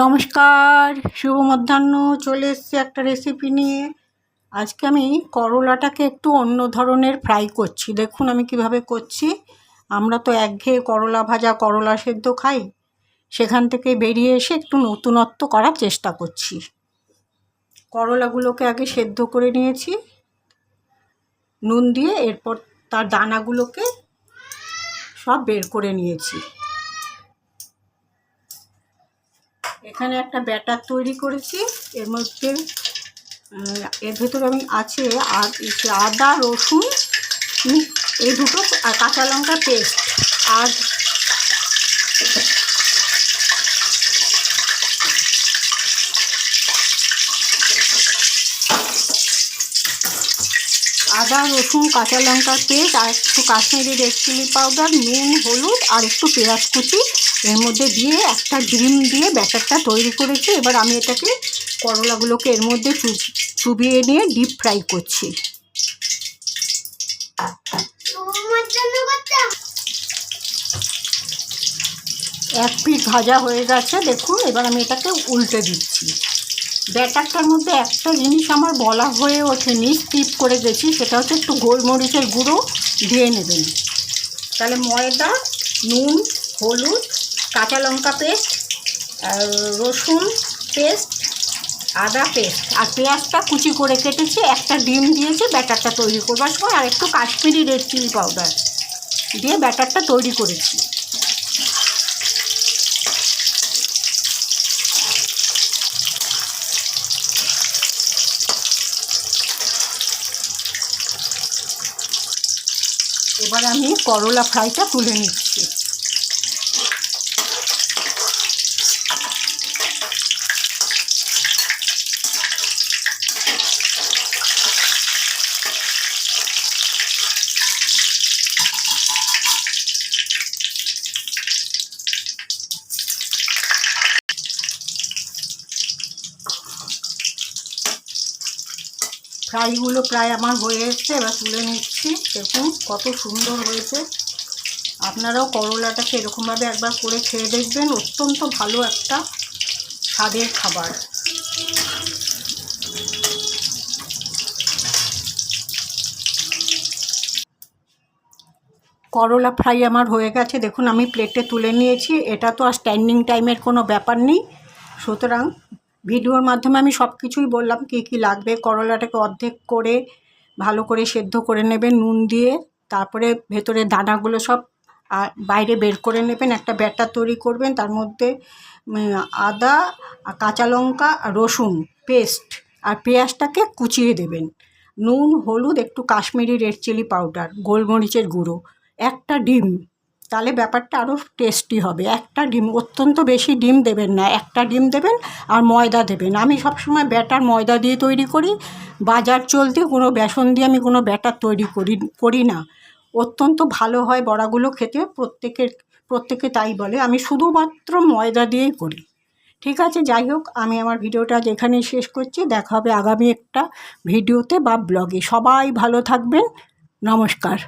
নমস্কার, শুভ মধ্যাহ্ন। চলে এসেছি একটা রেসিপি নিয়ে। আজকে আমি করলাটাকে একটু অন্য ধরনের ফ্রাই করছি। দেখুন আমি কিভাবে করছি। আমরা তো একঘেয়ে করলা ভাজা, করলা সেদ্ধ খাই, সেখান থেকে বেরিয়ে এসে একটু নতুনত্ব করার চেষ্টা করছি। করলাগুলোকে আগে সেদ্ধ করে নিয়েছি নুন দিয়ে, এরপর তার দানাগুলোকে সব বের করে নিয়েছি। এখানে একটা ব্যাটার তৈরি করেছি। এর মধ্যে এর ভেতরে আমি আছে আদা, রসুন, এই দুটো, আর কাঁচা লঙ্কা পেস্ট, আর আদা, রসুন, কাঁচা লঙ্কার পেস্ট, আর একটু কাশ্মীরি রেড চিলি পাউডার, নুন, হলুদ, আর একটু পেঁয়াজ কুচি এর মধ্যে দিয়ে একটা ডিম দিয়ে ব্যাটারটা তৈরি করেছি। এবার আমি এটাকে করলাগুলোকে এর মধ্যে চুবিয়ে নিয়ে ডিপ ফ্রাই করছি। এক পিঠ ভাজা হয়ে গেছে দেখুন। এবার আমি এটাকে উল্টে দিচ্ছি। ব্যাটারটার মধ্যে একটা জিনিস আমার বলা হয়ে ওঠেনি, স্কিপ করে গেছি, সেটা হচ্ছে একটু গোলমরিচের গুঁড়ো দিয়ে নেবেন। তাহলে ময়দা, নুন, হলুদ, কাঁচা লঙ্কা পেস্ট, রসুন পেস্ট, আদা পেস্ট, আর পেঁয়াজটা কুচি করে কেটেছি, একটা ডিম দিয়েছি ব্যাটারটা তৈরি করবার সময়, আর একটু কাশ্মীরি রেড চিলি পাউডার দিয়ে ব্যাটারটা তৈরি করেছি। এবার আমি করলা ফ্রাইটা তুলে নিচ্ছি। ফ্রাইগুলো প্রায় আমার হয়ে এসছে, এবার তুলে নিচ্ছি। দেখুন কত সুন্দর হয়েছে। আপনারাও করলাটাকে এরকমভাবে একবার করে খেয়ে দেখবেন, অত্যন্ত ভালো একটা স্বাদের খাবার। করলা ফ্রাই আমার হয়ে গেছে দেখুন, আমি প্লেটে তুলে নিয়েছি। এটা তো আর স্ট্যান্ডিং টাইমের কোনো ব্যাপার নেই, সুতরাং ভিডিওর মাধ্যমে আমি সব কিছুই বললাম কী কী লাগবে। করলাটাকে অর্ধেক করে ভালো করে সেদ্ধ করে নেবেন নুন দিয়ে, তারপরে ভেতরে দানাগুলো সব বাইরে বের করে নেবেন। একটা ব্যাটার তৈরি করবেন, তার মধ্যে আদা, কাঁচা লঙ্কা, রসুন পেস্ট আর পেঁয়াজটাকে কুচিয়ে দেবেন। নুন, হলুদ, একটু কাশ্মীরি রেড চিলি পাউডার, গোলমরিচের গুঁড়ো, একটা ডিম, তাহলে ব্যাপারটা আরও টেস্টি হবে। একটা ডিম, অত্যন্ত বেশি ডিম দেবেন না, একটা ডিম দেবেন, আর ময়দা দেবেন। আমি সবসময় ব্যাটার ময়দা দিয়ে তৈরি করি, বাজার চলতে কোনো বেসন দিয়ে আমি কোনো ব্যাটার তৈরি করি না। অত্যন্ত ভালো হয় বড়াগুলো খেতে, প্রত্যেকে তাই বলে। আমি শুধুমাত্র ময়দা দিয়েই করি। ঠিক আছে, যাই হোক, আমি আমার ভিডিওটা যেখানেই শেষ করছি। দেখা হবে আগামী একটা ভিডিওতে বা ব্লগে। সবাই ভালো থাকবেন। নমস্কার।